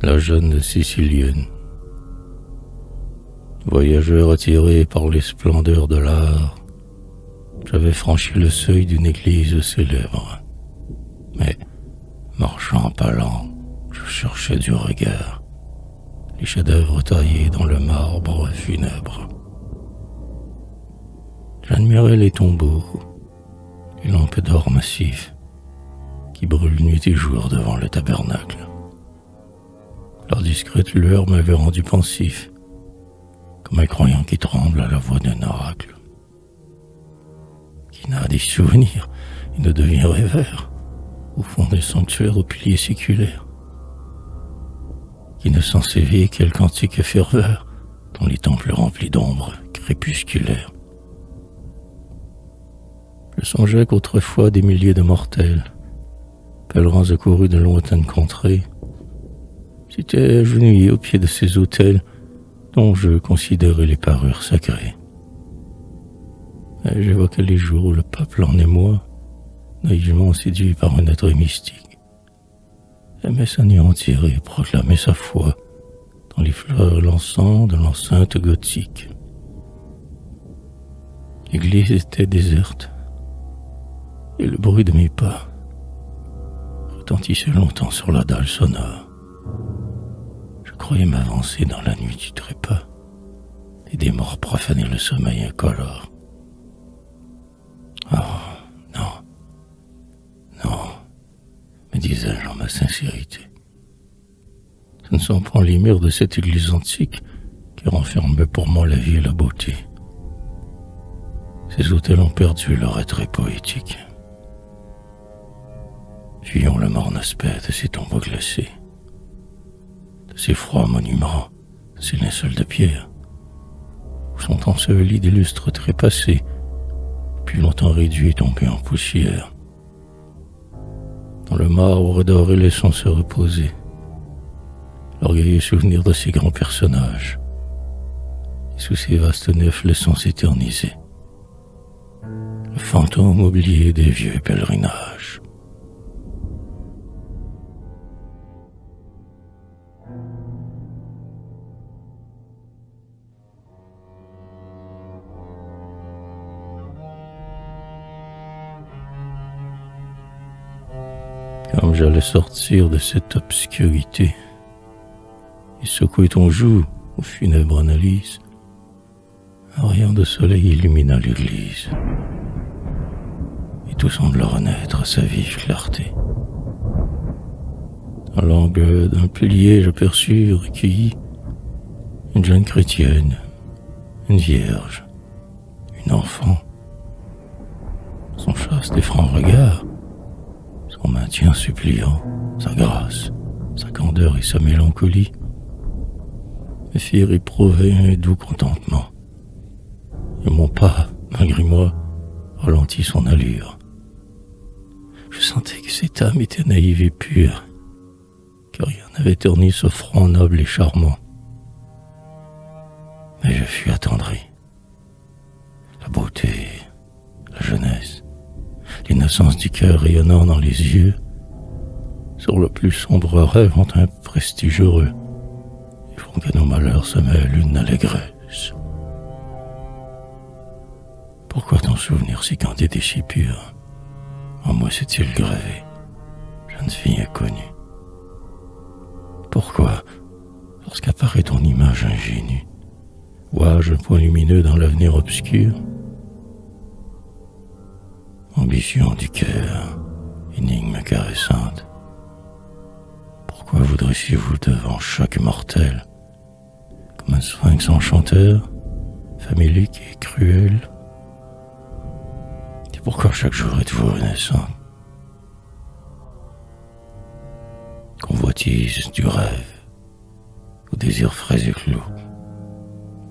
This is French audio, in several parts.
la jeune Sicilienne. Voyageur attiré par les splendeurs de l'art, j'avais franchi le seuil d'une église célèbre. Mais, marchant pas lent, je cherchais du regard les chefs-d'œuvre taillés dans le marbre funèbre. J'admirais les tombeaux, les lampes d'or massif qui brûlent nuit et jour devant le tabernacle. Leur discrète lueur m'avait rendu pensif, comme un croyant qui tremble à la voix d'un oracle. Qui n'a des souvenirs et ne devient rêveur au fond des sanctuaires aux piliers séculaires. Qui ne sent s'éveiller quelle quantique ferveur dans les temples remplis d'ombres crépusculaires. Je songeais qu'autrefois des milliers de mortels, pèlerins accourus de lointaines contrées, s'étaient agenouillés au pied de ces autels dont je considérais les parures sacrées. Et j'évoquais les jours où le peuple en émoi, naïvement séduit par un être mystique, aimait s'anéantir et proclamer sa foi dans les fleurs l'encens de l'enceinte gothique. L'église était déserte, et le bruit de mes pas retentissait longtemps sur la dalle sonore. Je croyais m'avancer dans la nuit du trépas, et des morts profanaient le sommeil incolore. Oh, non, me disais-je en ma sincérité. Ce ne sont point les murs de cette église antique qui renfermaient pour moi la vie et la beauté. Ces autels ont perdu leur attrait poétique. Fuyons le morne aspect de ces tombeaux glacés, de ces froids monuments, de ces linceuls de pierre, où sont ensevelis des lustres trépassés, puis longtemps réduits et tombés en poussière. Dans le marbre doré, laissons se reposer l'orgueilleux souvenir de ces grands personnages, et sous ces vastes nefs, laissons s'éterniser le fantôme oublié des vieux pèlerinages. Comme j'allais sortir de cette obscurité et secouer ton joug aux funèbres analyses, un rayon de soleil illumina l'église, et tout semble renaître à sa vive clarté. Dans l'angle d'un pilier, j'aperçus recueillie une jeune chrétienne, une vierge, une enfant. Son chaste et franc regard, son maintien suppliant, sa grâce, sa candeur et sa mélancolie me firent éprouver un doux contentement. Et mon pas, malgré moi, ralentit son allure. Je sentais que cette âme était naïve et pure, que rien n'avait terni ce front noble et charmant. Mais je fus attendri. La beauté, la jeunesse, l'innocence du cœur rayonnant dans les yeux, sur le plus sombre rêve ont un prestige heureux et font que nos malheurs se mêlent une allégresse. Pourquoi ton souvenir si candide et si pur en moi s'est-il gravé, jeune fille inconnue? Pourquoi, lorsqu'apparaît ton image ingénue, vois-je un point lumineux dans l'avenir obscur? Ambition du cœur, énigme caressante, pourquoi vous dressiez-vous devant chaque mortel, comme un sphinx enchanteur, famélique et cruel? Et pourquoi chaque jour êtes-vous renaissante? Convoitise du rêve, au désir frais et clos.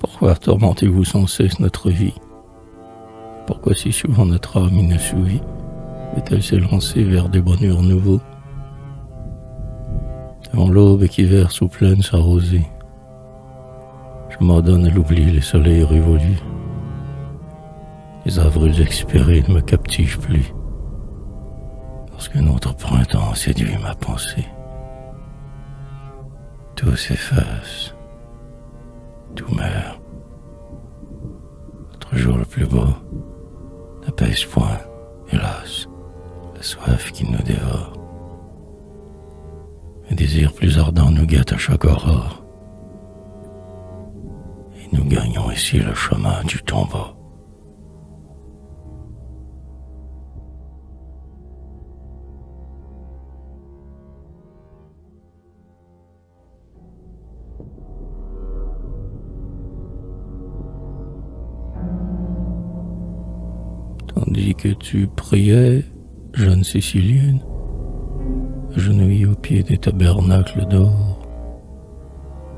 Pourquoi tourmentez-vous sans cesse notre vie? Pourquoi si souvent notre âme inassouvie veut-elle s'élancer vers des bonheurs nouveaux? Devant l'aube qui verse aux plaines sa rosée, je m'ordonne à l'oubli les soleils révolus. Les avrils expirés ne me captivent plus, lorsqu'un autre printemps séduit ma pensée. Tout s'efface, tout meurt. Notre jour le plus beau n'apaise point, hélas, la soif qui nous dévore. Un désir plus ardent nous guette à chaque aurore. Et nous gagnons ici le chemin du tombeau. Tandis que tu priais, jeune Sicilienne, agenouillée au pied des tabernacles d'or,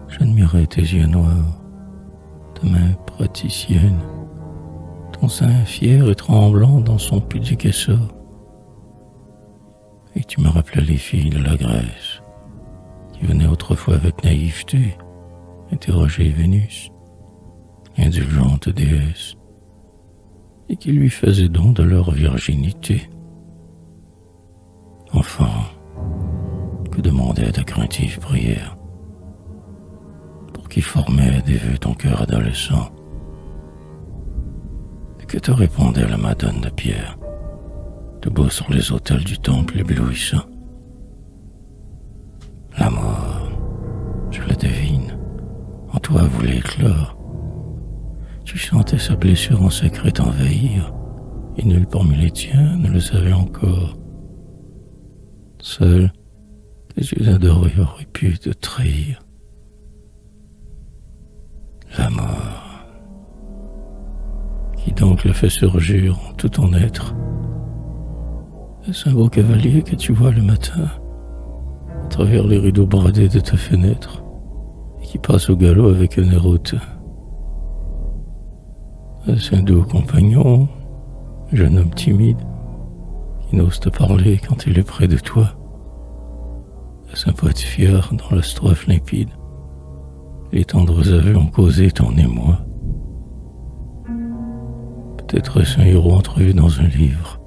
j'admirais tes yeux noirs, ta main praticienne, ton sein fier et tremblant dans son pudique essor. Et tu me rappelais les filles de la Grèce, qui venaient autrefois avec naïveté interroger Vénus, indulgente déesse, et qui lui faisaient don de leur virginité. Enfin, que demandait ta craintive prière, pour qui formait des vœux ton cœur adolescent, et que te répondait la Madone de pierre, debout sur les autels du temple éblouissant. L'amour, je le devine, en toi voulait éclore. Tu sentais sa blessure en secret t'envahir, et nul parmi les tiens ne le savait encore. Seul, tes yeux adorés auraient pu te trahir. L'amour, qui donc le fait surgir en tout ton être. Est-ce un beau cavalier que tu vois le matin, à travers les rideaux bradés de ta fenêtre, et qui passe au galop avec un air hautain? Est-ce un doux compagnon, jeune homme timide, qui n'ose te parler quand il est près de toi? Est-ce un poète fier dans la strophe limpide? Les tendres aveux ont causé ton émoi. Peut-être est-ce un héros entrevu dans un livre,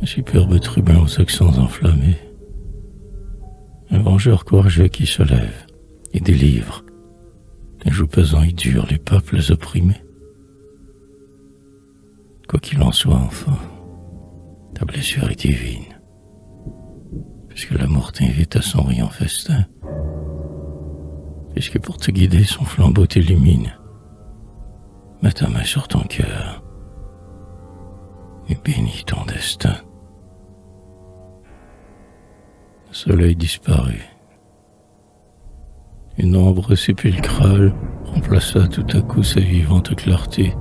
un superbe tribun aux accents enflammés, un vengeur courageux qui se lève et délivre d'un joug pesant et dur les peuples opprimés. Quoi qu'il en soit, enfant, ta blessure est divine, puisque l'amour t'invite à son riant festin, puisque pour te guider son flambeau t'illumine. Mets ta main sur ton cœur et bénis ton destin. Le soleil disparut. Une ombre sépulcrale remplaça tout à coup sa vivante clarté,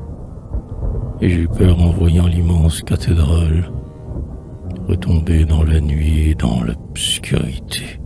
et j'eus peur en voyant l'immense cathédrale retomber dans la nuit et dans l'obscurité.